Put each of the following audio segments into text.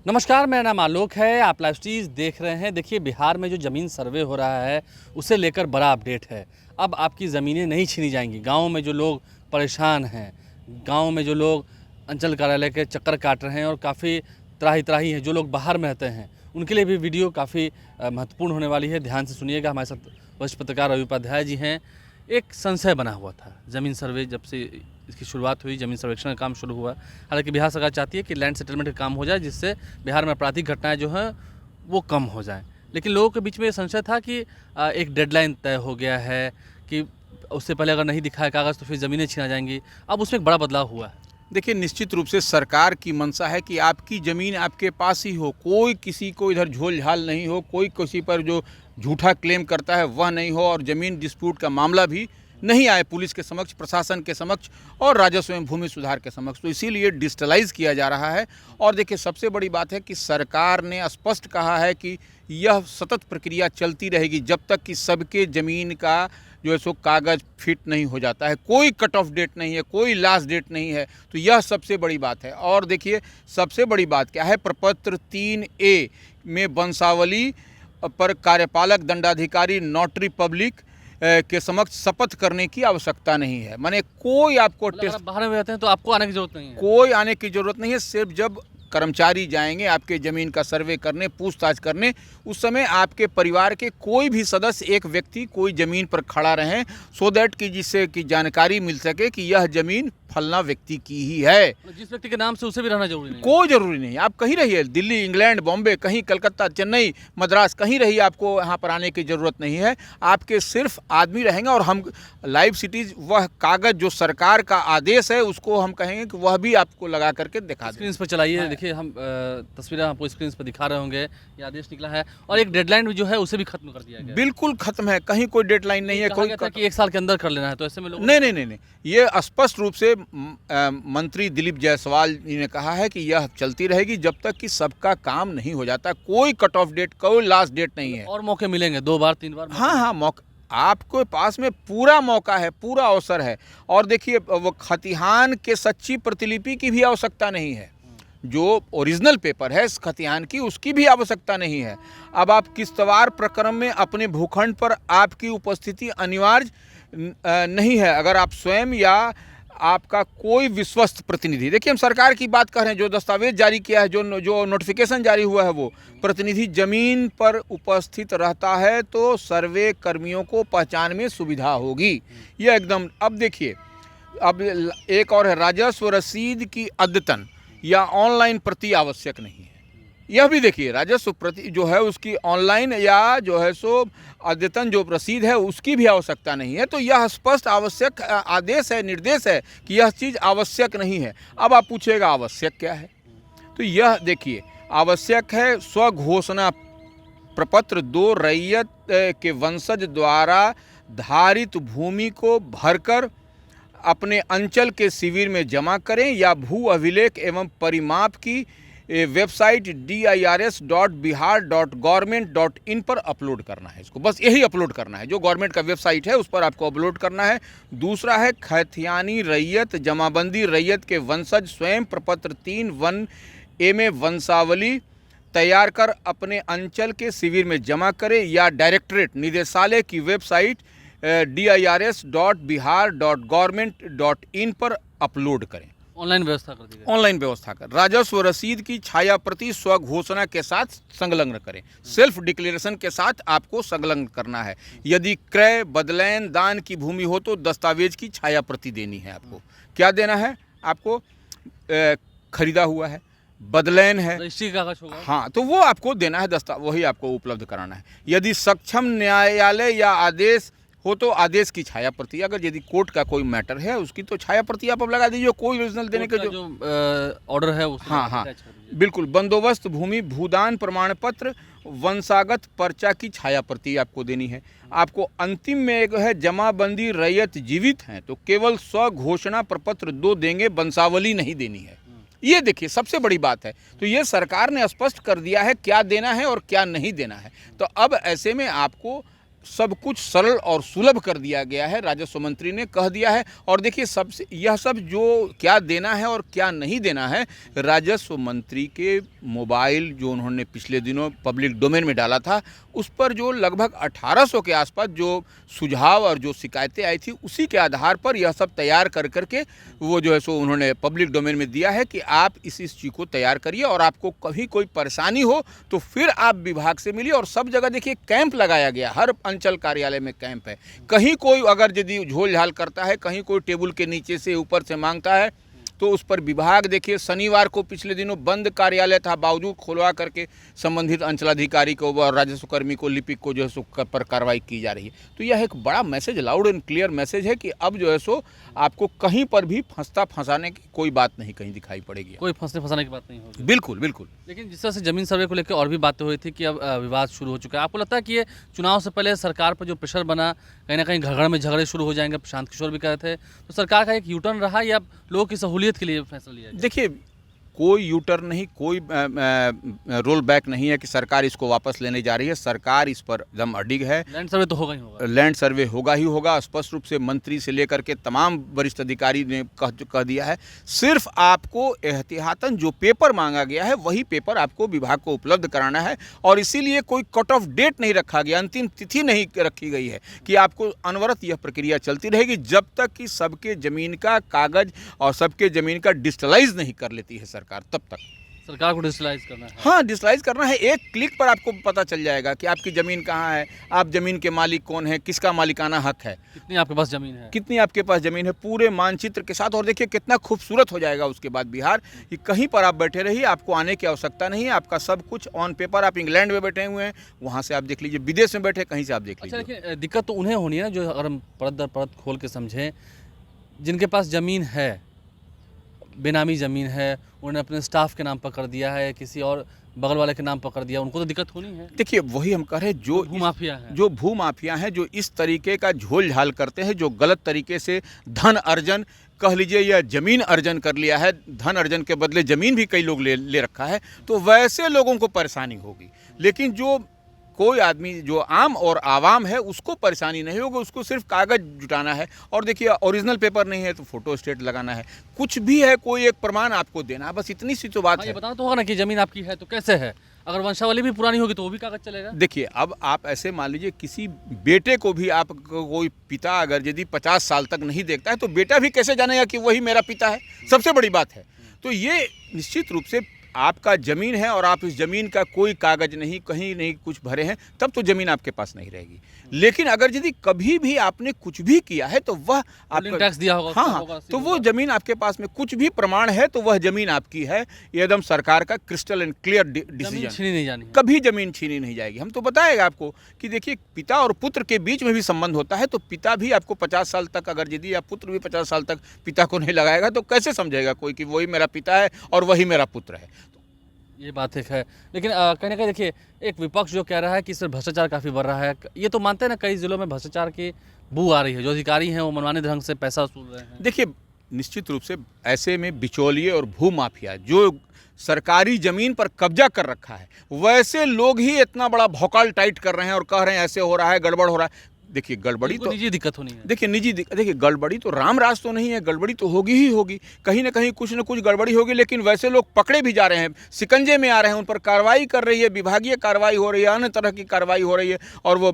नमस्कार, मेरा नाम आलोक है। आप लाइव स्ट्रीज देख रहे हैं। देखिए, बिहार में जो ज़मीन सर्वे हो रहा है उसे लेकर बड़ा अपडेट है। अब आपकी ज़मीनें नहीं छीनी जाएंगी। गांव में जो लोग परेशान हैं, गांव में जो लोग अंचल कार्यालय के चक्कर काट रहे हैं और काफ़ी त्राही हैं, जो लोग बाहर में रहते हैं, उनके लिए भी वीडियो काफ़ी महत्वपूर्ण होने वाली है। ध्यान से सुनिएगा। हमारे साथ वरिष्ठ पत्रकार रवि उपाध्याय जी हैं। एक संशय बना हुआ था ज़मीन सर्वे, जब से इसकी शुरुआत हुई, ज़मीन सर्वेक्षण का काम शुरू हुआ। हालांकि बिहार सरकार चाहती है कि लैंड सेटलमेंट का काम हो जाए, जिससे बिहार में आपराधिक घटनाएं जो हैं वो कम हो जाएं। लेकिन लोगों के बीच में ये संशय था कि एक डेडलाइन तय हो गया है कि उससे पहले अगर नहीं दिखाया कागज़ तो फिर ज़मीनें छीना जाएंगी। अब उसमें एक बड़ा बदलाव हुआ है। देखिए, निश्चित रूप से सरकार की मंशा है कि आपकी ज़मीन आपके पास ही हो, कोई किसी को इधर झोल झाल नहीं हो, कोई किसी पर जो झूठा क्लेम करता है वह नहीं हो, और ज़मीन डिस्प्यूट का मामला भी नहीं आए पुलिस के समक्ष, प्रशासन के समक्ष और राजस्व एवं भूमि सुधार के समक्ष। तो इसीलिए डिजिटलाइज किया जा रहा है। और देखिए, सबसे बड़ी बात है कि सरकार ने स्पष्ट कहा है कि यह सतत प्रक्रिया चलती रहेगी जब तक कि सबके ज़मीन का जो है सो कागज़ फिट नहीं हो जाता है। कोई कट ऑफ डेट नहीं है, कोई लास्ट डेट नहीं है। तो यह सबसे बड़ी बात है। और देखिए, सबसे बड़ी बात क्या है, प्रपत्र 3A में वंशावली पर कार्यपालक दंडाधिकारी नोटरी पब्लिक के समक्ष शपथ करने की आवश्यकता नहीं है। माने कोई आपको अगर आप बाहर में रहते हैं तो आपको आने की जरूरत नहीं है। कोई आने की जरूरत नहीं है। सिर्फ जब कर्मचारी जाएंगे आपके ज़मीन का सर्वे करने, पूछताछ करने, उस समय आपके परिवार के कोई भी सदस्य, एक व्यक्ति कोई ज़मीन पर खड़ा रहें, सो दैट कि जिससे कि जानकारी मिल सके कि यह ज़मीन फलना व्यक्ति की ही है। जिस व्यक्ति के नाम से उसे भी रहना जरूरी नहीं। कोई ज़रूरी नहीं, आप कहीं रहिए, दिल्ली, इंग्लैंड, बॉम्बे, कहीं कलकत्ता, चेन्नई, मद्रास, कहीं रहिए, आपको यहाँ पर आने की ज़रूरत नहीं है। आपके सिर्फ आदमी रहेंगे। और हम लाइव सिटीज़, वह कागज़ जो सरकार का आदेश है उसको हम कहेंगे कि वह भी आपको लगा करके दिखा दें। स्क्रीन पर चलाइए। देखिए, हम तस्वीरें आपको स्क्रीन पर दिखा रहे होंगे। ये आदेश निकला है और एक डेडलाइन जो है उसे भी खत्म कर दिया गया। बिल्कुल खत्म है, कहीं कोई डेडलाइन नहीं है। कोई कि 1 साल के अंदर कर लेना है, तो ऐसे में लोग नहीं, ये स्पष्ट रूप से मंत्री दिलीप जायसवाल जी ने कहा है कि यह चलती रहेगी जब तक कि सबका काम नहीं हो जाता। कोई कट ऑफ डेट, कोई लास्ट डेट नहीं है। और मौके मिलेंगे 2 बार 3 बार। हाँ, मौका आपके पास में पूरा मौका है, पूरा अवसर है। और देखिए, वो खतिहान के सच्ची प्रतिलिपि की भी आवश्यकता नहीं है। जो ओरिजिनल पेपर है इस खतिहान की, उसकी भी आवश्यकता नहीं है। अब आप किस्तवार प्रकरण में अपने भूखंड पर आपकी उपस्थिति अनिवार्य नहीं है। अगर आप स्वयं या आपका कोई विश्वस्त प्रतिनिधि, देखिए हम सरकार की बात कर रहे हैं, जो दस्तावेज जारी किया है, जो नोटिफिकेशन जारी हुआ है, वो प्रतिनिधि जमीन पर उपस्थित रहता है तो सर्वे कर्मियों को पहचान में सुविधा होगी। यह एकदम। अब देखिए, अब एक और है, राजस्व रसीद की अद्यतन या ऑनलाइन प्रति आवश्यक नहीं है। यह भी देखिए, राजस्व प्रति जो है उसकी ऑनलाइन या जो है सो अद्यतन जो रसीद है उसकी भी आवश्यकता नहीं है। तो यह स्पष्ट आवश्यक आदेश है, निर्देश है कि यह चीज़ आवश्यक नहीं है। अब आप पूछेगा आवश्यक क्या है, तो यह देखिए, आवश्यक है स्वघोषणा प्रपत्र 2 रैयत के वंशज द्वारा धारित भूमि को भरकर अपने अंचल के शिविर में जमा करें या भू अभिलेख एवं परिमाप की वेबसाइट dirs.bihar.government.in पर अपलोड करना है। इसको बस यही अपलोड करना है, जो गवर्नमेंट का वेबसाइट है उस पर आपको अपलोड करना है। दूसरा है, खतियानी रैयत जमाबंदी रैयत के वंशज स्वयं प्रपत्र 3(1)A में वंशावली तैयार कर अपने अंचल के शिविर में जमा करें या डायरेक्टरेट निदेशालय की वेबसाइट dirs.bihar.government.in पर अपलोड करें। ऑनलाइन व्यवस्था कर दी गई। ऑनलाइन व्यवस्था कर राजस्व रसीद की छाया प्रति स्वघोषणा के साथ संलग्न करें। सेल्फ डिक्लेरेशन के साथ आपको संलग्न करना है। यदि क्रय, बदलैन, दान की भूमि हो तो दस्तावेज की छाया प्रति देनी है। आपको क्या देना है? आपको खरीदा हुआ है, बदलैन है, रजिस्ट्री कागज होगा, हाँ, तो वो आपको देना है, वही आपको उपलब्ध कराना है। यदि सक्षम न्यायालय या आदेश हो तो आदेश की छाया प्रति, अगर यदि कोर्ट का कोई मैटर है उसकी तो छाया प्रति आप अब लगा दीजिए। कोई ओरिजिनल देने के जो ऑर्डर है उसको हाँ, बिल्कुल। बंदोबस्त भूमि, भूदान प्रमाण पत्र, वंशागत पर्चा की छाया प्रति आपको देनी है। आपको अंतिम में एक है, जमाबंदी रैयत जीवित हैं तो केवल स्वघोषणा प्रपत्र 2 देंगे, वंशावली नहीं देनी है। ये देखिए, सबसे बड़ी बात है। तो ये सरकार ने स्पष्ट कर दिया है क्या देना है और क्या नहीं देना है। तो अब ऐसे में आपको सब कुछ सरल और सुलभ कर दिया गया है, राजस्व मंत्री ने कह दिया है। और देखिए सबसे यह सब जो क्या देना है और क्या नहीं देना है, राजस्व मंत्री के मोबाइल जो उन्होंने पिछले दिनों पब्लिक डोमेन में डाला था, उस पर जो लगभग 1800 के आसपास जो सुझाव और जो शिकायतें आई थी, उसी के आधार पर यह सब तैयार कर करके वो जो है सो उन्होंने पब्लिक डोमेन में दिया है कि आप इस चीज़ को तैयार करिए और आपको कभी कोई परेशानी हो तो फिर आप विभाग से मिलिए। और सब जगह देखिए कैंप लगाया गया, हर अंचल कार्यालय में कैंप है। कहीं कोई अगर यदि झोल झाल करता है, कहीं कोई टेबल के नीचे से ऊपर से मांगता है, तो उस पर विभाग देखिए शनिवार को पिछले दिनों बंद कार्यालय था, बावजूद खुलवा करके संबंधित अंचलाधिकारी को और राजस्व कर्मी को, लिपिक को जो है सो पर कार्रवाई की जा रही है। तो यह एक बड़ा message, loud and clear message है कि अब जो है सो आपको कहीं पर भी फंसाने की कोई बात नहीं कहीं दिखाई पड़ेगी, कोई फंसाने की बात नहीं होगी। बिल्कुल बिल्कुल। लेकिन जिस तरह से जमीन सर्वे को लेकर और भी बातें हुई थी कि अब विवाद शुरू हो चुका है, आपको लगता है कि ये चुनाव से पहले सरकार पर जो प्रेशर बना, कहीं ना कहीं घगड़ में झगड़े शुरू हो जाएंगे? प्रशांत किशोर भी कहे थे, तो सरकार का एक यूटर्न रहा या लोगों की सहूलियत के लिए फैसला लिया गया? देखिए कोई यूटर्न नहीं, कोई रोल बैक नहीं है कि सरकार इसको वापस लेने जा रही है। सरकार इस पर दम अडिग है। लैंड सर्वे तो होगा ही होगा। लैंड सर्वे होगा ही होगा, स्पष्ट रूप से मंत्री से लेकर के तमाम वरिष्ठ अधिकारी ने कह दिया है। सिर्फ आपको एहतियातन जो पेपर मांगा गया है वही पेपर आपको विभाग को उपलब्ध कराना है। और इसीलिए कोई कट ऑफ डेट नहीं रखा गया, अंतिम तिथि नहीं रखी गई है कि आपको अनवरत यह प्रक्रिया चलती रहेगी जब तक कि सबके ज़मीन का कागज और सबके ज़मीन का डिजिटलाइज नहीं कर लेती है सरकार, तब तक। सरकार को डिजिटलाइज करना है। हाँ, डिजिटलाइज करना है। एक क्लिक पर आपको पता चल जाएगा कि आपकी ज़मीन कहाँ है, आप ज़मीन के मालिक कौन है, किसका मालिकाना हक है, कितनी आपके पास ज़मीन है, कितनी आपके पास ज़मीन है, पूरे मानचित्र के साथ। और देखिए कितना खूबसूरत हो जाएगा उसके बाद बिहार कि कहीं पर आप बैठे रहिए, आपको आने की आवश्यकता नहीं है, आपका सब कुछ ऑन पेपर। आप इंग्लैंड में बैठे हुए हैं, वहाँ से आप देख लीजिए, विदेश में बैठे कहीं से आप देख लीजिए। अच्छा, लेकिन दिक्कत तो उन्हें होनी है ना, जो अगर हम परत दर परत खोल के समझें, जिनके पास ज़मीन है, बेनामी ज़मीन है, उन्होंने अपने स्टाफ के नाम पर कर दिया है, किसी और बगल वाले के नाम पर कर दिया, उनको तो दिक्कत होनी है। देखिए वही हम कह रहे हैं, जो भूमाफिया है, जो भूमाफिया हैं, जो इस तरीके का झोल झाल करते हैं, जो गलत तरीके से धन अर्जन कह लीजिए या ज़मीन अर्जन कर लिया है, धन अर्जन के बदले ज़मीन भी कई लोग ले रखा है, तो वैसे लोगों को परेशानी होगी। लेकिन जो कोई आदमी जो आम और आवाम है उसको परेशानी नहीं होगी, उसको सिर्फ कागज़ जुटाना है। और देखिए ओरिजिनल पेपर नहीं है तो फोटो स्टेट लगाना है, कुछ भी है कोई एक प्रमाण आपको देना है, बस इतनी सी तो बात है। ये बताना तो होगा ना कि ज़मीन आपकी है तो कैसे है, अगर वंशावली भी पुरानी होगी तो वो भी कागज़ चलेगा। देखिए अब आप ऐसे मान लीजिए किसी बेटे को भी आप कोई पिता अगर यदि 50 साल तक नहीं देखता है तो बेटा भी कैसे जानेगा कि वही मेरा पिता है, सबसे बड़ी बात है। तो ये निश्चित रूप से आपका ज़मीन है और आप इस ज़मीन का कोई कागज़ नहीं, कहीं नहीं कुछ भरे हैं, तब तो ज़मीन आपके पास नहीं रहेगी। लेकिन अगर यदि कभी भी आपने कुछ भी किया है तो वह आपका टैक्स दिया होगा, हाँ, तो वो ज़मीन आपके पास में कुछ भी प्रमाण है तो वह ज़मीन आपकी है। ये एकदम सरकार का क्रिस्टल एंड क्लियर डिसीजन, छीनी नहीं जानी है। कभी ज़मीन छीनी नहीं जाएगी। हम तो बताएगा आपको कि देखिए पिता और पुत्र के बीच में भी संबंध होता है, तो पिता भी आपको 50 साल तक, अगर यदि या पुत्र भी 50 साल तक पिता को नहीं लगाएगा तो कैसे समझेगा कोई कि वही मेरा पिता है और वही मेरा पुत्र है। ये बात एक है। लेकिन कहीं ना कहीं देखिए एक विपक्ष जो कह रहा है कि इसमें भ्रष्टाचार काफ़ी बढ़ रहा है, ये तो मानते हैं ना, कई जिलों में भ्रष्टाचार की बू आ रही है, जो अधिकारी हैं वो मनमाने ढंग से पैसा वसूल रहे हैं। देखिए निश्चित रूप से ऐसे में बिचौलिए और भूमाफिया जो सरकारी ज़मीन पर कब्जा कर रखा है, वैसे लोग ही इतना बड़ा भौकाल टाइट कर रहे हैं और कह रहे हैं ऐसे हो रहा है, गड़बड़ हो रहा है। देखिए गड़बड़ी तो निजी दिक्कत होनी है। देखिए देखिए गड़बड़ी तो राम राज तो नहीं है, गड़बड़ी तो होगी ही होगी, कहीं ना कहीं कुछ न कुछ गड़बड़ी होगी। लेकिन वैसे लोग पकड़े भी जा रहे हैं, शिकंजे में आ रहे हैं, उन पर कार्रवाई कर रही है, विभागीय कार्रवाई हो रही है, अन्य तरह की कार्रवाई हो रही है। और वो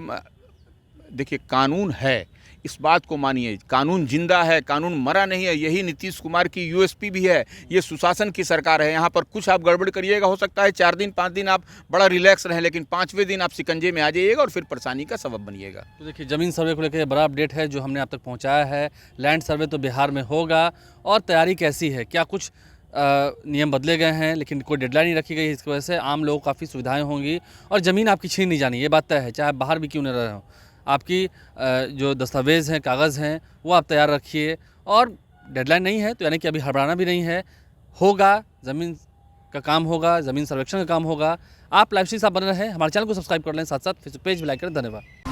देखिए कानून है, इस बात को मानिए, कानून जिंदा है, कानून मरा नहीं है। यही नीतीश कुमार की यूएसपी भी है। ये सुशासन की सरकार है। यहाँ पर कुछ आप गड़बड़ करिएगा, हो सकता है 4 दिन 5 दिन आप बड़ा रिलैक्स रहें, लेकिन 5वें दिन आप शिकंजे में आ जाइएगा और फिर परेशानी का सबब बनिएगा। तो देखिए ज़मीन सर्वे को लेकर बड़ा अपडेट है जो हमने आप तक पहुँचाया है। लैंड सर्वे तो बिहार में होगा, और तैयारी कैसी है, क्या कुछ नियम बदले गए हैं, लेकिन कोई डेडलाइन नहीं रखी गई, इसकी वजह से आम लोगों को काफ़ी सुविधाएँ होंगी और ज़मीन आपकी छीन नहीं जानी, ये बात तय है, चाहे बाहर भी क्यों न रहे हो। आपकी जो दस्तावेज़ हैं, कागज़ हैं, वो आप तैयार रखिए। और डेडलाइन नहीं है तो यानी कि अभी हड़बड़ाना भी नहीं है, होगा, ज़मीन का काम होगा, ज़मीन सर्वेक्षण का काम होगा। आप लाइव स्ट्रीम साथ बने रहें, हमारे चैनल को सब्सक्राइब कर लें, साथ साथ फेसबुक पेज भी लाइक करें। धन्यवाद।